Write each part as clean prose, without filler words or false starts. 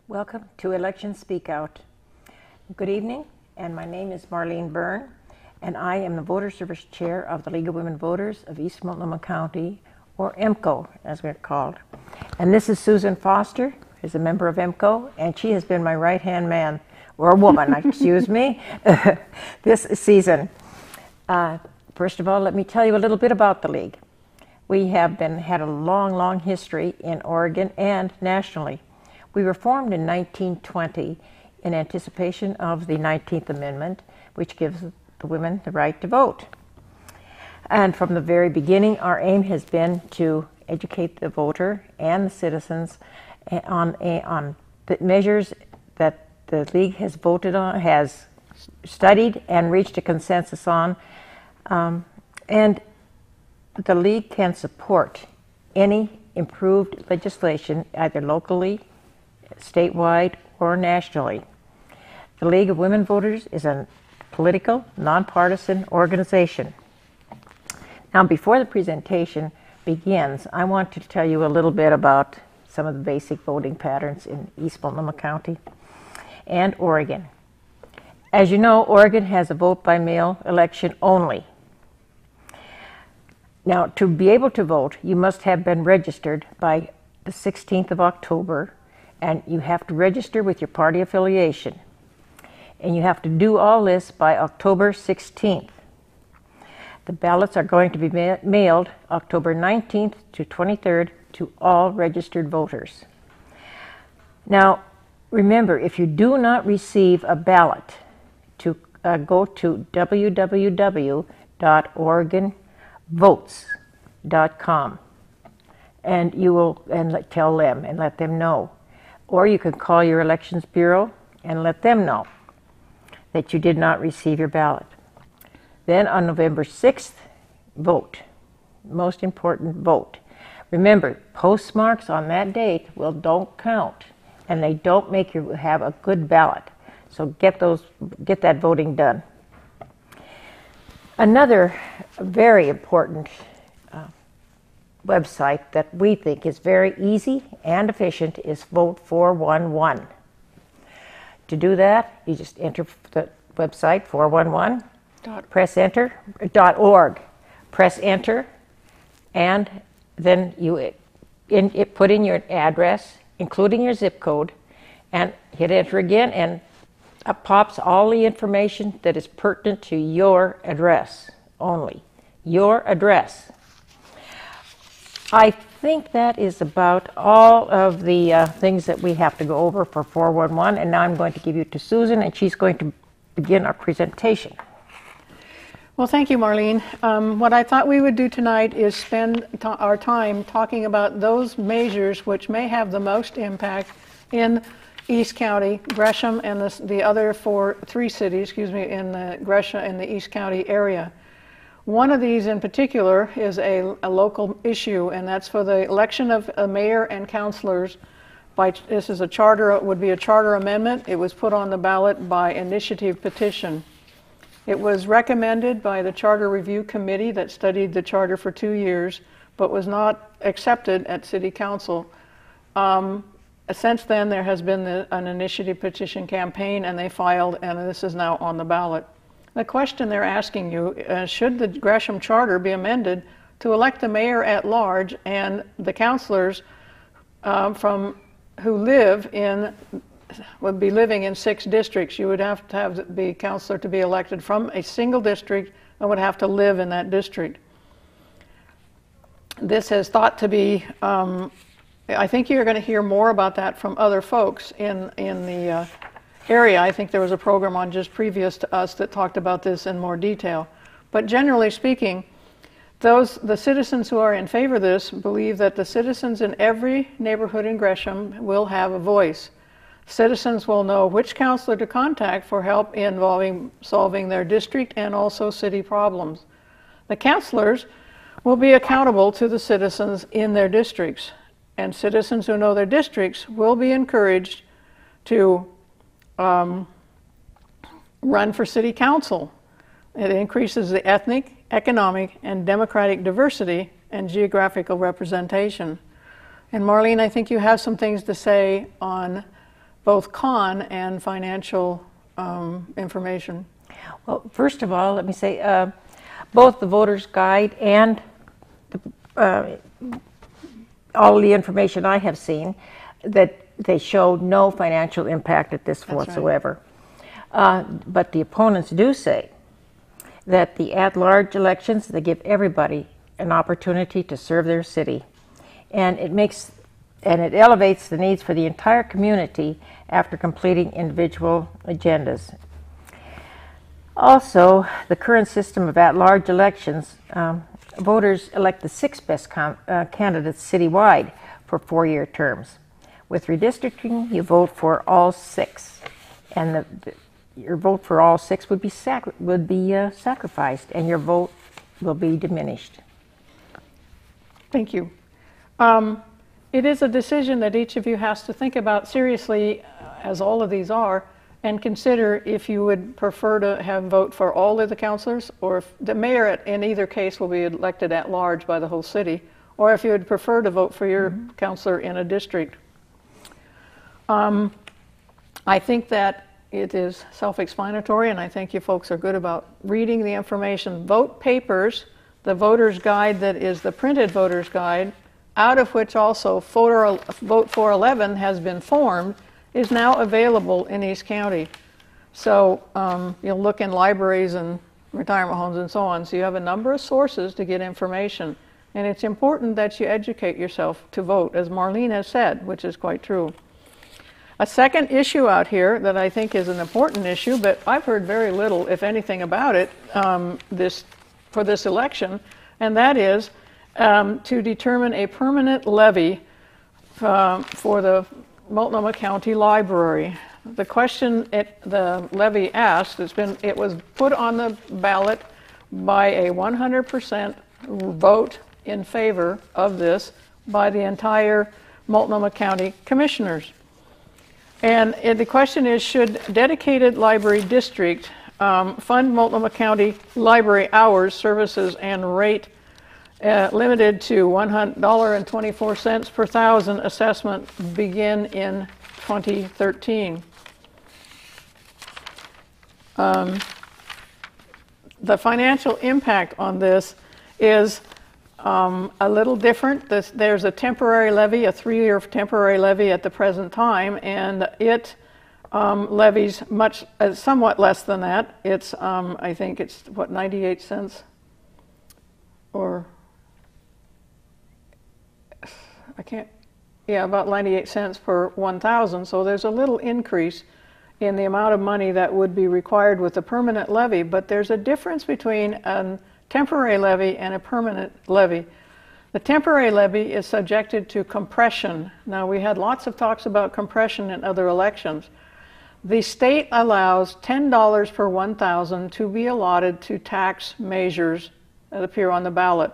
Welcome to Election Speakout. Good evening, and my name is Marlene Byrne, and I am the Voter Service Chair of the League of Women Voters of East Multnomah County, or EMCO, as we're called. And this is Susan Foster, who's a member of EMCO, and she has been my right-hand man, or woman, excuse me, this season. First of all, let me tell you a little bit about the League. We have had a long history in Oregon and nationally. We were formed in 1920 in anticipation of the 19th Amendment, which gives the women the right to vote. And from the very beginning, our aim has been to educate the voter and the citizens on the measures that the League has voted on, has studied, and reached a consensus on. And the League can support any improved legislation, either locally, statewide, or nationally. The League of Women Voters is a political, nonpartisan organization. Now, before the presentation begins, I want to tell you a little bit about some of the basic voting patterns in East Multnomah County and Oregon. As you know, Oregon has a vote-by-mail election only. Now, to be able to vote, you must have been registered by the 16th of October, and you have to register with your party affiliation. And you have to do all this by October 16th. The ballots are going to be mailed October 19th to 23rd to all registered voters. Now, remember, if you do not receive a ballot, to go to www.oregonvotes.com, and you will tell them and let them know. Or you can call your elections bureau and let them know that you did not receive your ballot. Then on November 6th, vote. Most important, vote. Remember, postmarks on that date don't count, and they don't make you have a good ballot. So get that voting done. Another very important website that we think is very easy and efficient is Vote 411. To do that, you just enter the website 411, press enter, .org, press enter, and then you put in your address, including your zip code, and hit enter again, and up pops all the information that is pertinent to your address only. Your address. I think that is about all of the things that we have to go over for 411, and now I'm going to give you to Susan, and she's going to begin our presentation. Well, thank you, Marlene. What I thought we would do tonight is spend our time talking about those measures which may have the most impact in East County, Gresham, and the other three cities, in the Gresham and the East County area. One of these in particular is a local issue, and that's for the election of a mayor and councilors. This is would be a charter amendment. It was put on the ballot by initiative petition. It was recommended by the Charter Review Committee that studied the charter for 2 years, but was not accepted at City Council. Since then, there has been an initiative petition campaign, and they filed, and this is now on the ballot. The question they're asking you, should the Gresham Charter be amended to elect the mayor at large and the councilors who would be living in 6 districts? You would have to be councilor to be elected from a single district and would have to live in that district. This is thought to be, I think you're going to hear more about that from other folks in the area. I think there was a program on just previous to us that talked about this in more detail. But generally speaking, the citizens who are in favor of this believe that the citizens in every neighborhood in Gresham will have a voice. Citizens will know which counselor to contact for help involving solving their district and also city problems. The counselors will be accountable to the citizens in their districts, and citizens who know their districts will be encouraged to run for city council. It increases the ethnic, economic, and democratic diversity and geographical representation. And Marlene, I think you have some things to say on both con and financial information? Well, first of all, let me say both the voter's guide and all the information I have seen, that they show no financial impact at this whatsoever. Right. But the opponents do say that the at-large elections, they give everybody an opportunity to serve their city. And it elevates the needs for the entire community after completing individual agendas. Also, the current system of at-large elections, voters elect the 6 best candidates citywide for 4-year terms. With redistricting, you vote for all 6, and your vote for all 6 would be sacrificed, and your vote will be diminished. Thank you. It is a decision that each of you has to think about seriously, as all of these are, and consider if you would prefer to have vote for all of the councilors, or if the mayor in either case will be elected at large by the whole city, or if you would prefer to vote for your councilor in a district. I think that it is self-explanatory, and I think you folks are good about reading the information. Vote papers, the voter's guide that is the printed voter's guide, out of which also Vote 411 has been formed, is now available in East County. So you'll look in libraries and retirement homes and so on. So you have a number of sources to get information. And it's important that you educate yourself to vote, as Marlene has said, which is quite true. A second issue out here that I think is an important issue, but I've heard very little, if anything, about it for this election, and that is to determine a permanent levy for the Multnomah County Library. The question the levy asked, it was put on the ballot by a 100% vote in favor of this by the entire Multnomah County Commissioners. And the question is, should dedicated library district fund Multnomah County library hours, services, and rate limited to $100.24 per thousand assessment begin in 2013? The financial impact on this is a little different. There's a temporary levy, a 3-year temporary levy at the present time, and it levies somewhat less than that. It's, I think it's, what, 98 cents? Or, about 98 cents per 1,000. So there's a little increase in the amount of money that would be required with a permanent levy, but there's a difference between a temporary levy and a permanent levy. The temporary levy is subjected to compression. Now, we had lots of talks about compression in other elections. The state allows $10 per 1,000 to be allotted to tax measures that appear on the ballot,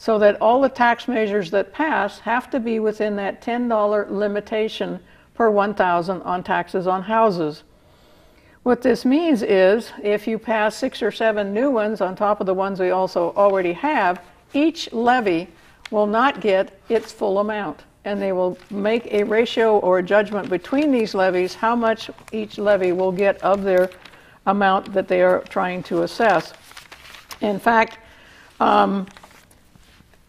so that all the tax measures that pass have to be within that $10 limitation per 1,000 on taxes on houses. What this means is, if you pass 6 or 7 new ones on top of the ones we also already have, each levy will not get its full amount. And they will make a ratio or a judgment between these levies, how much each levy will get of their amount that they are trying to assess. In fact,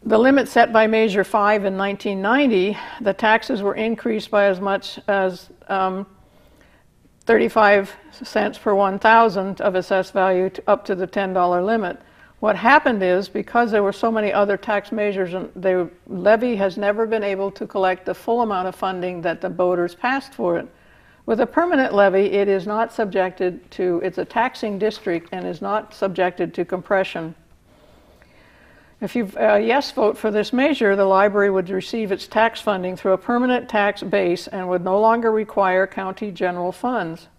the limit set by Measure 5 in 1990, the taxes were increased by as much as 35 cents per 1,000 of assessed value up to the $10 limit. What happened is, because there were so many other tax measures, the levy has never been able to collect the full amount of funding that the voters passed for it. With a permanent levy, it is not subjected to, it's a taxing district and is not subjected to compression. If you yes vote for this measure, the library would receive its tax funding through a permanent tax base and would no longer require county general funds.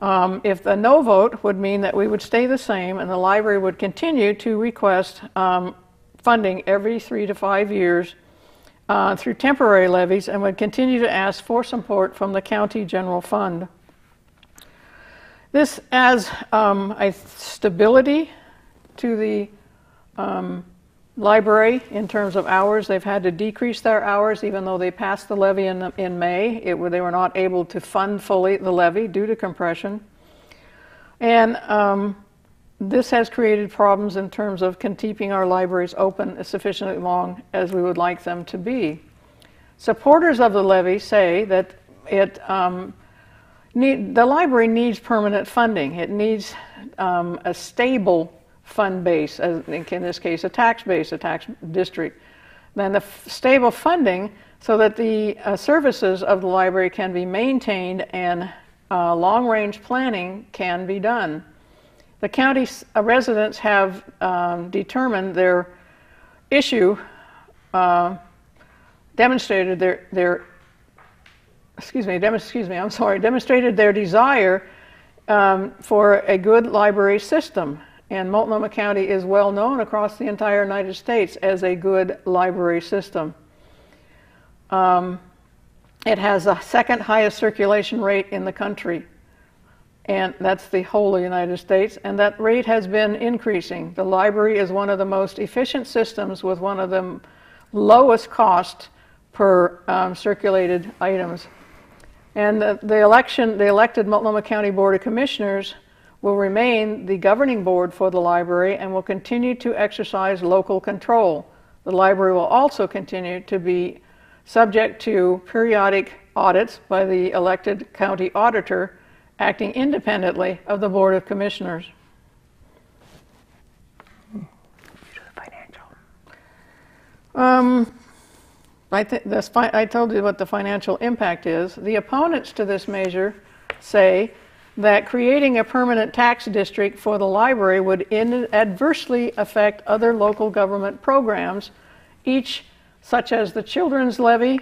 If the no vote would mean that we would stay the same and the library would continue to request funding every 3 to 5 years through temporary levies and would continue to ask for support from the county general fund. This adds a stability to the library, in terms of hours, they've had to decrease their hours even though they passed the levy in May. They were not able to fund fully the levy due to compression. And this has created problems in terms of keeping our libraries open as sufficiently long as we would like them to be. Supporters of the levy say that the library needs permanent funding. It needs a stable fund base, as in this case a tax base, a tax district. Then the stable funding so that the services of the library can be maintained and long-range planning can be done. The county residents have determined their issue, demonstrated demonstrated their desire for a good library system. And Multnomah County is well known across the entire United States as a good library system. It has the second highest circulation rate in the country, and that's the whole of the United States, and that rate has been increasing. The library is one of the most efficient systems with one of the lowest cost per circulated items. And the elected Multnomah County Board of Commissioners will remain the governing board for the library and will continue to exercise local control. The library will also continue to be subject to periodic audits by the elected county auditor acting independently of the Board of Commissioners. I told you what the financial impact is. The opponents to this measure say that creating a permanent tax district for the library would adversely affect other local government programs, each such as the Children's Levy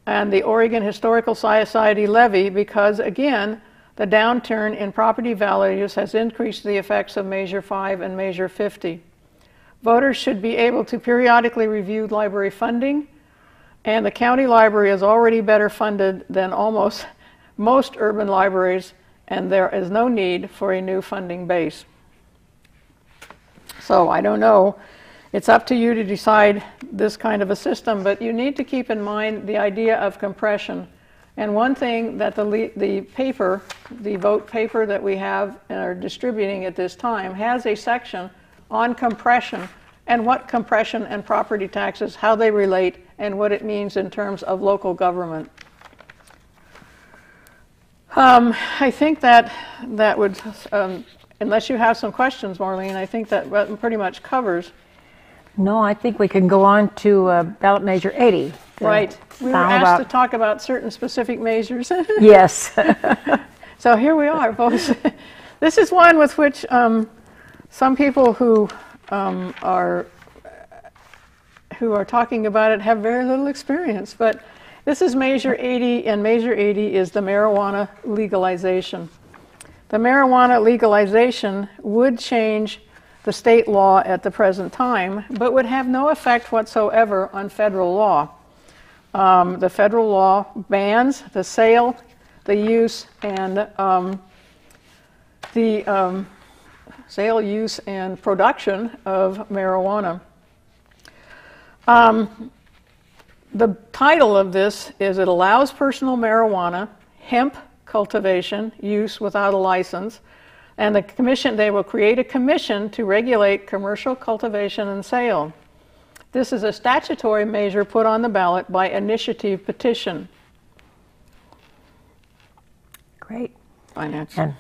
and the Oregon Historical Society levy, because again, the downturn in property values has increased the effects of Measure 5 and Measure 50. Voters should be able to periodically review library funding, and the county library is already better funded than almost most urban libraries, and there is no need for a new funding base. So I don't know. It's up to you to decide this kind of a system, but you need to keep in mind the idea of compression. And one thing that the vote paper that we have and are distributing at this time has a section on compression and what compression and property taxes, how they relate, and what it means in terms of local government. I think that would, unless you have some questions, Marlene, I think that pretty much covers. No, I think we can go on to Ballot Measure 80. Right. We were asked to talk about certain specific measures. Yes. So here we are, folks. This is one with which some people who are talking about it have very little experience, but this is Measure 80, and Measure 80 is the marijuana legalization. The marijuana legalization would change the state law at the present time, but would have no effect whatsoever on federal law. The federal law bans the sale, the use, and sale, use, and production of marijuana. The title of this is it allows personal marijuana, hemp cultivation, use without a license, and they will create a commission to regulate commercial cultivation and sale. This is a statutory measure put on the ballot by initiative petition. Great. Finance. And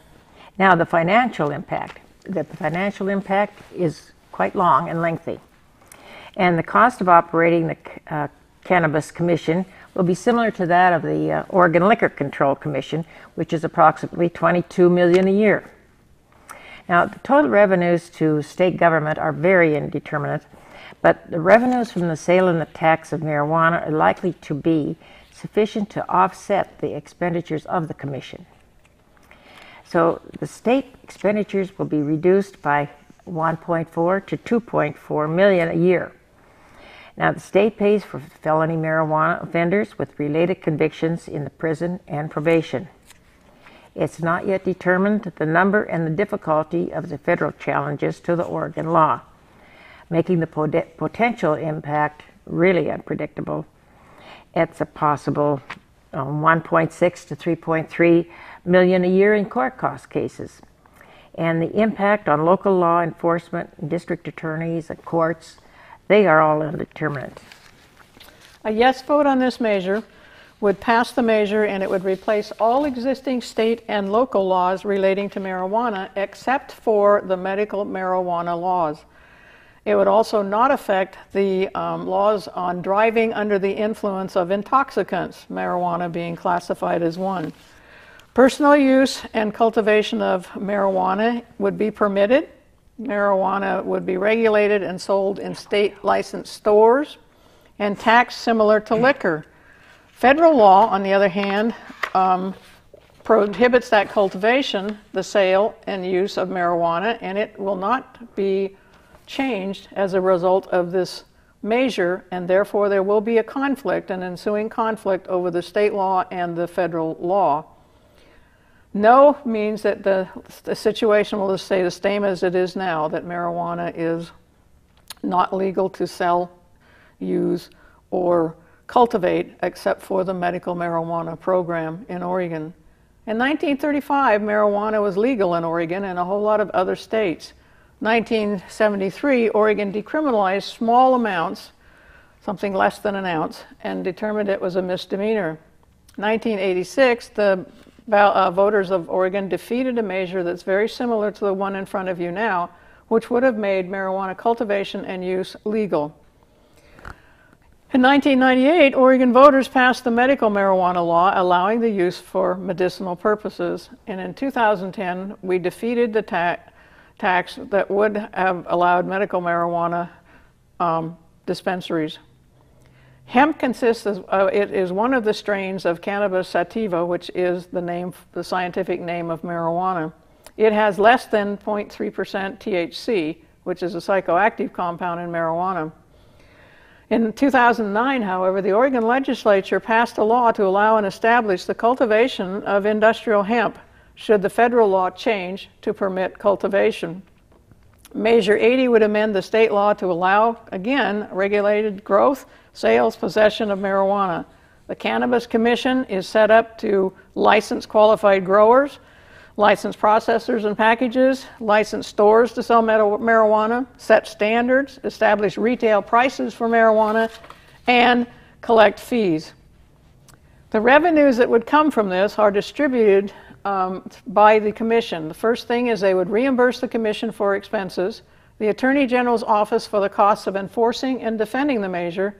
now the financial impact. The financial impact is quite long and lengthy. And the cost of operating the Cannabis Commission will be similar to that of the Oregon Liquor Control Commission, which is approximately $22 million a year. Now, the total revenues to state government are very indeterminate, but the revenues from the sale and the tax of marijuana are likely to be sufficient to offset the expenditures of the commission. So the state expenditures will be reduced by 1.4 to 2.4 million a year. Now, the state pays for felony marijuana offenders with related convictions in the prison and probation. It's not yet determined the number and the difficulty of the federal challenges to the Oregon law. making the potential impact really unpredictable. It's a possible 1.6 to 3.3 million a year in court cost cases. And the impact on local law enforcement, district attorneys, and courts, they are all indeterminate. A yes vote on this measure would pass the measure, and it would replace all existing state and local laws relating to marijuana except for the medical marijuana laws. It would also not affect the laws on driving under the influence of intoxicants, marijuana being classified as one. Personal use and cultivation of marijuana would be permitted. Marijuana would be regulated and sold in state licensed stores and taxed similar to liquor. Federal law, on the other hand, prohibits that cultivation, the sale and use of marijuana, and it will not be changed as a result of this measure, and therefore there will be a conflict, an ensuing conflict over the state law and the federal law. No means that the situation will stay the same as it is now, that marijuana is not legal to sell, use, or cultivate except for the medical marijuana program in Oregon. In 1935, marijuana was legal in Oregon and a whole lot of other states. 1973, Oregon decriminalized small amounts, something less than an ounce, and determined it was a misdemeanor. 1986, the voters of Oregon defeated a measure that's very similar to the one in front of you now, which would have made marijuana cultivation and use legal. In 1998, Oregon voters passed the medical marijuana law allowing the use for medicinal purposes. And in 2010, we defeated the tax that would have allowed medical marijuana dispensaries. Hemp consists of, it is one of the strains of cannabis sativa, which is the scientific name of marijuana. It has less than 0.3% THC, which is a psychoactive compound in marijuana. In 2009, however, the Oregon legislature passed a law to allow and establish the cultivation of industrial hemp, should the federal law change to permit cultivation. Measure 80 would amend the state law to allow, again, regulated growth, sales, possession of marijuana. The Cannabis Commission is set up to license qualified growers, license processors and packages, license stores to sell marijuana, set standards, establish retail prices for marijuana, and collect fees. The revenues that would come from this are distributed by the Commission. The first thing is they would reimburse the Commission for expenses, the Attorney General's office for the costs of enforcing and defending the measure,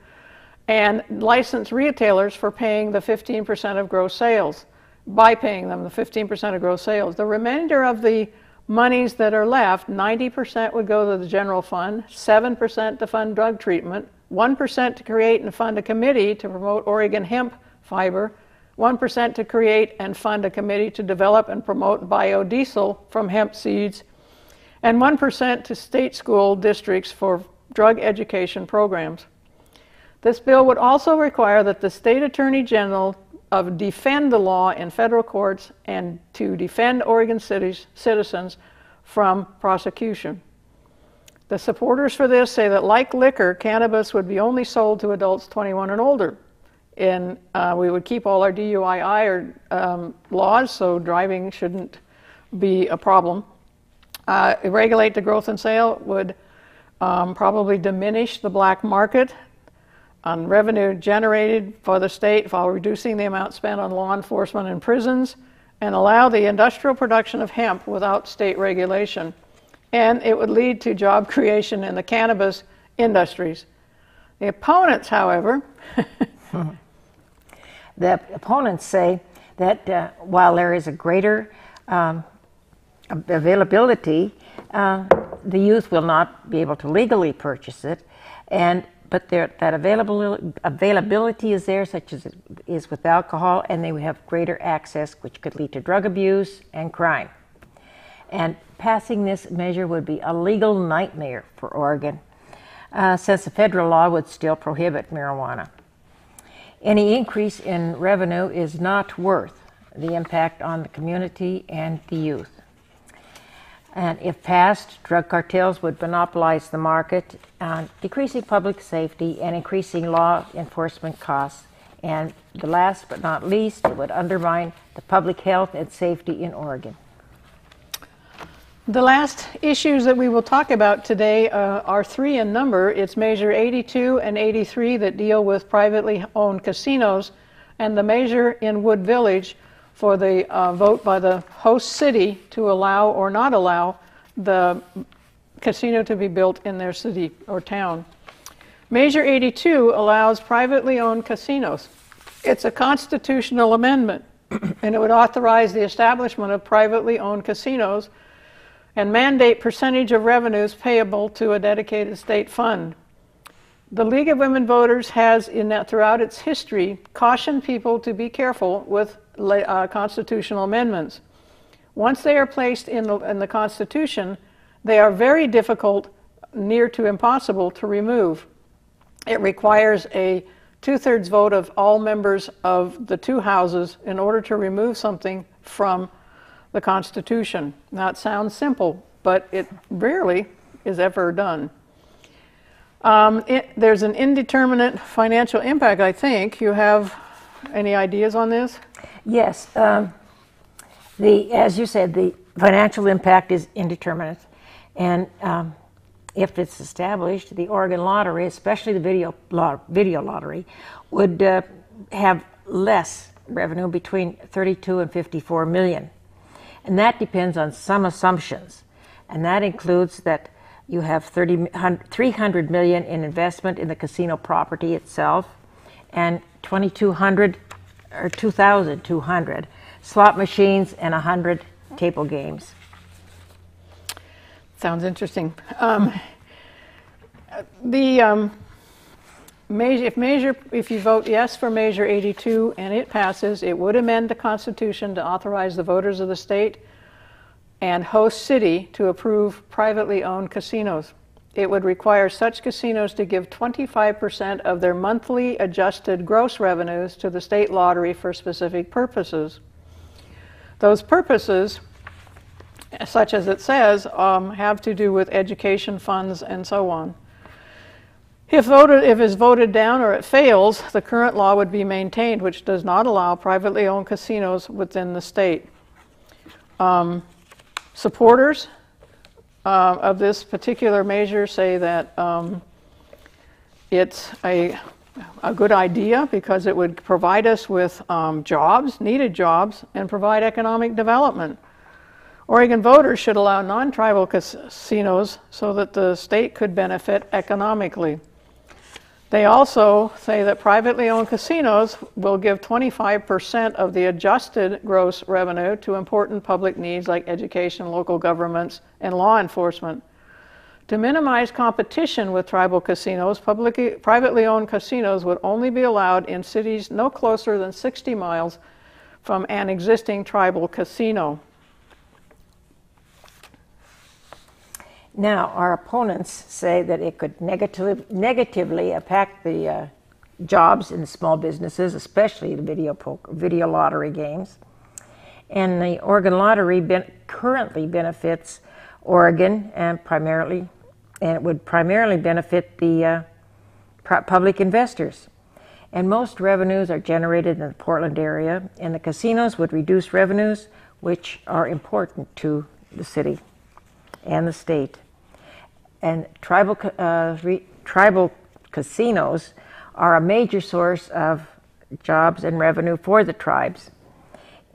and license retailers for paying the 15% of gross sales, by paying them the 15% of gross sales. The remainder of the monies that are left, 90% would go to the general fund, 7% to fund drug treatment, 1% to create and fund a committee to promote Oregon hemp fiber, 1% to create and fund a committee to develop and promote biodiesel from hemp seeds, and 1% to state school districts for drug education programs. This bill would also require that the state attorney general defend the law in federal courts and to defend Oregon citizens from prosecution. The supporters for this say that, like liquor, cannabis would be only sold to adults 21 and older. And we would keep all our DUI laws, so driving shouldn't be a problem. Regulate the growth and sale would probably diminish the black market on revenue generated for the state while reducing the amount spent on law enforcement and prisons, and allow the industrial production of hemp without state regulation. And it would lead to job creation in the cannabis industries. The opponents, however, the opponents say that while there is a greater availability, the youth will not be able to legally purchase it, but that availability is there, such as it is with alcohol, and they would have greater access, which could lead to drug abuse and crime. And passing this measure would be a legal nightmare for Oregon, since the federal law would still prohibit marijuana. Any increase in revenue is not worth the impact on the community and the youth. And if passed, drug cartels would monopolize the market, decreasing public safety and increasing law enforcement costs. And the last but not least, it would undermine the public health and safety in Oregon. The last issues that we will talk about today are 3 in number. It's Measure 82 and 83 that deal with privately owned casinos, and the measure in Wood Village for the vote by the host city to allow or not allow the casino to be built in their city or town. Measure 82 allows privately owned casinos. It's a constitutional amendment, and it would authorize the establishment of privately owned casinos and mandate percentage of revenues payable to a dedicated state fund. The League of Women Voters has, throughout its history, cautioned people to be careful with constitutional amendments. Once they are placed in the Constitution, they are very difficult, near to impossible, to remove. It requires a 2/3 vote of all members of the 2 houses in order to remove something from the Constitution. Now, it sounds simple, but it rarely is ever done. There's an indeterminate financial impact, I think. You have any ideas on this? Yes. As you said, the financial impact is indeterminate. And if it's established, the Oregon Lottery, especially the video lottery, would have less revenue, between 32 and 54 million. And that depends on some assumptions. And that includes that you have 300 million in investment in the casino property itself, and 2,200 or 2,200 slot machines and 100 table games. Sounds interesting. If you vote yes for Measure 82 and it passes, it would amend the Constitution to authorize the voters of the state and host city to approve privately owned casinos. It would require such casinos to give 25% of their monthly adjusted gross revenues to the state lottery for specific purposes. Those purposes, such as it says, have to do with education funds and so on. If it's voted down or it fails, the current law would be maintained, which does not allow privately owned casinos within the state. Supporters of this particular measure say that it's a good idea because it would provide us with jobs, needed jobs, and provide economic development. Oregon voters should allow non-tribal casinos so that the state could benefit economically. They also say that privately owned casinos will give 25% of the adjusted gross revenue to important public needs like education, local governments, and law enforcement. To minimize competition with tribal casinos, privately owned casinos would only be allowed in cities no closer than 60 miles from an existing tribal casino. Now, our opponents say that it could negatively impact the jobs in small businesses, especially the video lottery games. And the Oregon Lottery currently benefits Oregon, and it would primarily benefit the public investors. And most revenues are generated in the Portland area, and the casinos would reduce revenues, which are important to the city and the state. And tribal casinos are a major source of jobs and revenue for the tribes.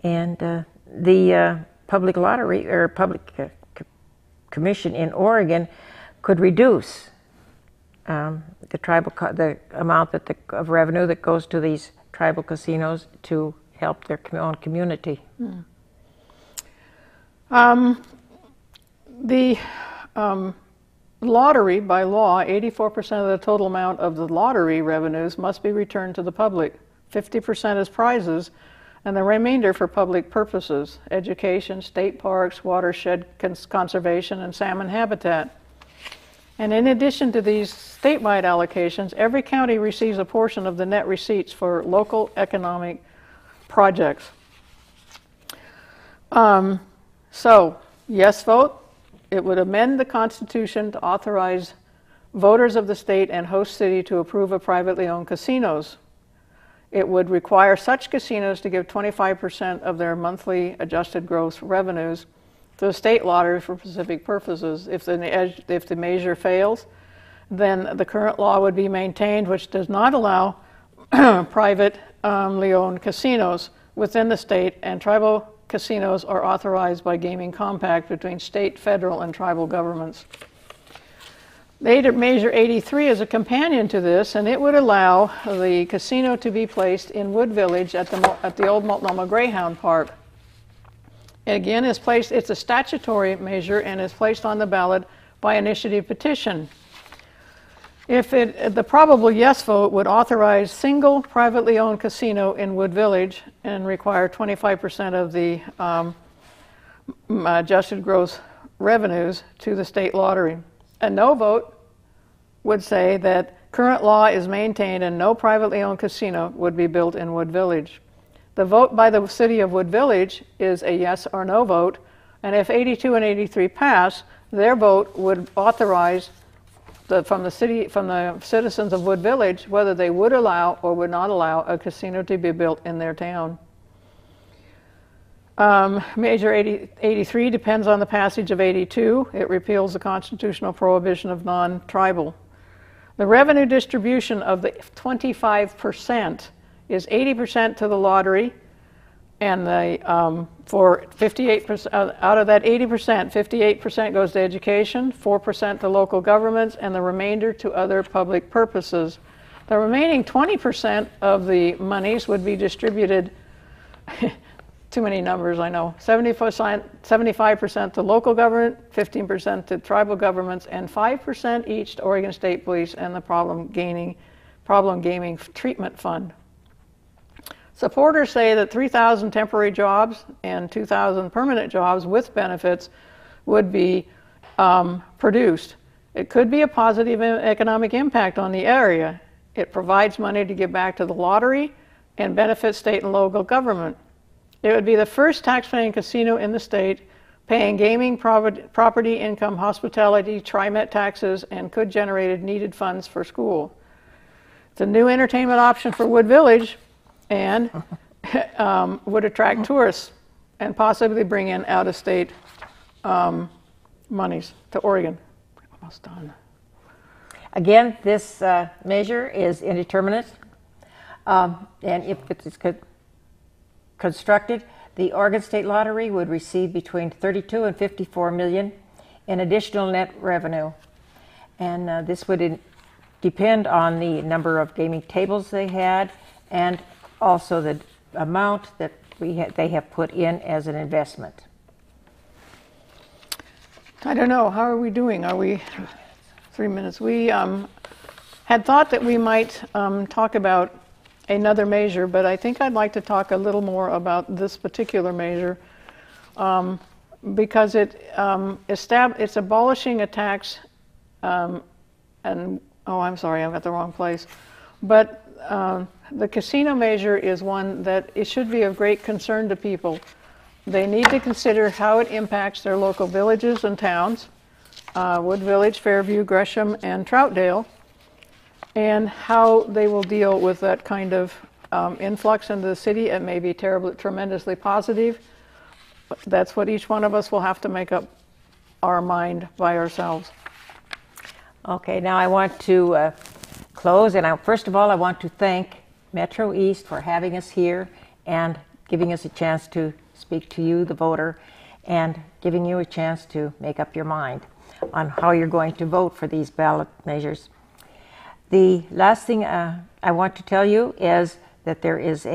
And the public lottery or public commission in Oregon could reduce the amount of revenue that goes to these tribal casinos to help their own community. The lottery, by law, 84% of the total amount of the lottery revenues must be returned to the public. 50% as prizes, and the remainder for public purposes: education, state parks, watershed conservation, and salmon habitat. And in addition to these statewide allocations, every county receives a portion of the net receipts for local economic projects. So, yes vote, it would amend the Constitution to authorize voters of the state and host city to approve of privately owned casinos. It would require such casinos to give 25% of their monthly adjusted gross revenues to the state lottery for specific purposes. If the measure fails, then the current law would be maintained, which does not allow privately owned casinos within the state, and tribal casinos are authorized by gaming compact between state, federal, and tribal governments. Measure 83 is a companion to this, and it would allow the casino to be placed in Wood Village at the old Multnomah Greyhound Park. Again, it's a statutory measure and is placed on the ballot by initiative petition. The probable yes vote would authorize single privately owned casino in Wood Village and require 25% of the adjusted gross revenues to the state lottery. A no vote would say that current law is maintained and no privately owned casino would be built in Wood Village. The vote by the city of Wood Village is a yes or no vote, and if 82 and 83 pass, their vote would authorize from the citizens of Wood Village whether they would allow or would not allow a casino to be built in their town. Measure 83 depends on the passage of 82. It repeals the constitutional prohibition of non-tribal. The revenue distribution of the 25% is 80% to the lottery, and for 58%, out of that 80%, 58% goes to education, 4% to local governments, and the remainder to other public purposes. The remaining 20% of the monies would be distributed too many numbers, I know. 75% to local government, 15% to tribal governments, and 5% each to Oregon State Police and the Problem Gaming Treatment Fund. Supporters say that 3,000 temporary jobs and 2,000 permanent jobs with benefits would be produced. It could be a positive economic impact on the area. It provides money to give back to the lottery and benefits state and local government. It would be the first tax-paying casino in the state, paying gaming, property income, hospitality, TriMet taxes, and could generate needed funds for school. It's a new entertainment option for Wood Village and would attract tourists and possibly bring in out-of-state monies to Oregon. Almost done. Again, this measure is indeterminate, and if it's constructed, the Oregon State Lottery would receive between 32 and 54 million in additional net revenue. And this would depend on the number of gaming tables they had and also the amount that they have put in as an investment. I don't know, how are we doing? Are we 3 minutes? We had thought that we might talk about another measure, but I think I'd like to talk a little more about this particular measure because it's abolishing a tax and, oh, I'm sorry, I'm at the wrong place. But the casino measure is one that it should be of great concern to people. They need to consider how it impacts their local villages and towns, Wood Village, Fairview, Gresham, and Troutdale, and how they will deal with that kind of influx into the city. It may be tremendously positive. But that's what each one of us will have to make up our mind by ourselves. Okay, now I want to close, and first of all, I want to thank MetroEast for having us here and giving us a chance to speak to you, the voter, and giving you a chance to make up your mind on how you're going to vote for these ballot measures. The last thing I want to tell you is that there is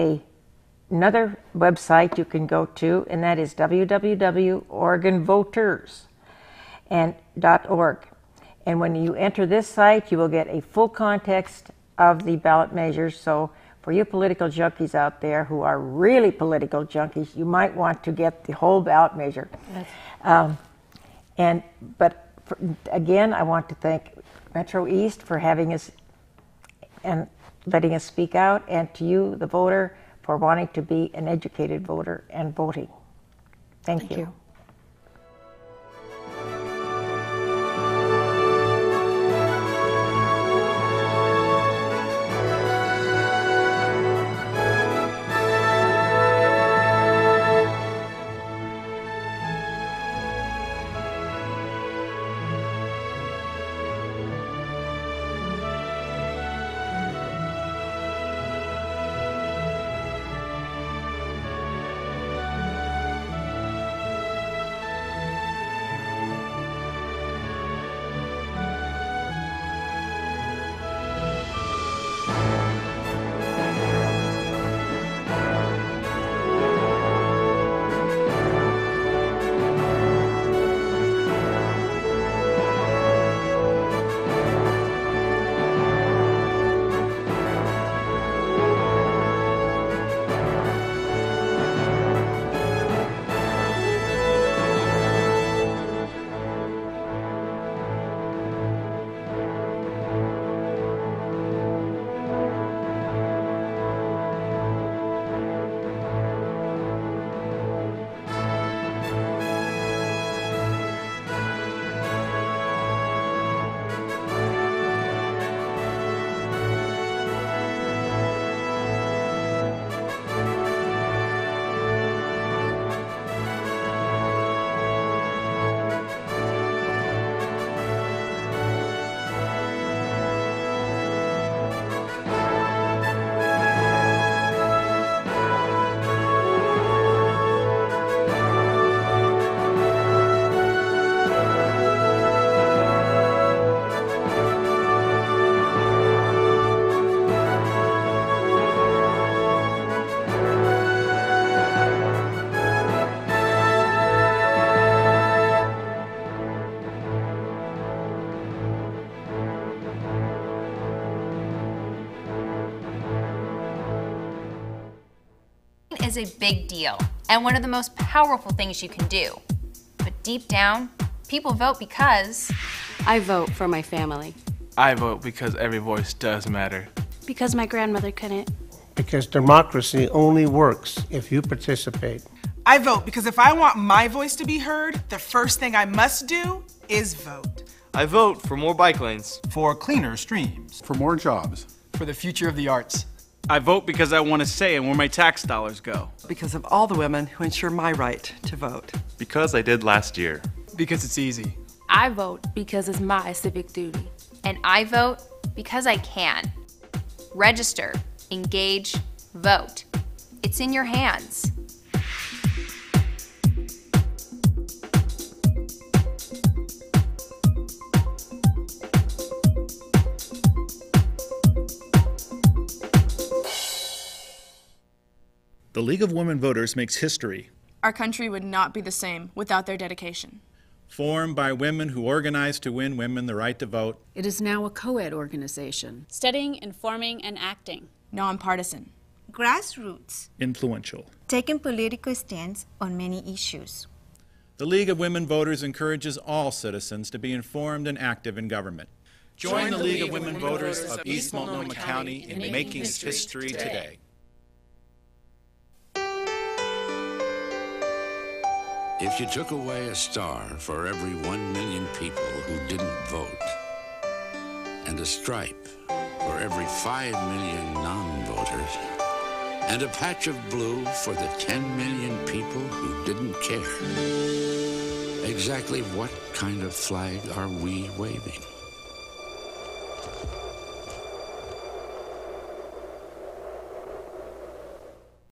another website you can go to, and that is www.oregonvoters.org. And when you enter this site, you will get a full context of the ballot measures. So for you political junkies out there who are really political junkies, you might want to get the whole ballot measure. Again, I want to thank MetroEast for having us and letting us speak out, and to you, the voter, for wanting to be an educated voter and voting. Thank you. is a big deal and one of the most powerful things you can do. But deep down, people vote because... I vote for my family. I vote because every voice does matter. Because my grandmother couldn't. Because democracy only works if you participate. I vote because if I want my voice to be heard, the first thing I must do is vote. I vote for more bike lanes. For cleaner streams. For more jobs. For the future of the arts. I vote because I want a say in where my tax dollars go. Because of all the women who ensure my right to vote. Because I did last year. Because it's easy. I vote because it's my civic duty. And I vote because I can. Register, engage, vote. It's in your hands. The League of Women Voters makes history. Our country would not be the same without their dedication. Formed by women who organized to win women the right to vote. It is now a co-ed organization. Studying, informing, and acting. Nonpartisan. Grassroots. Influential. Taking political stands on many issues. The League of Women Voters encourages all citizens to be informed and active in government. Join the League of Women Voters of East Multnomah County in making history today. If you took away a star for every 1 million people who didn't vote, and a stripe for every 5 million non-voters, and a patch of blue for the 10 million people who didn't care, exactly what kind of flag are we waving?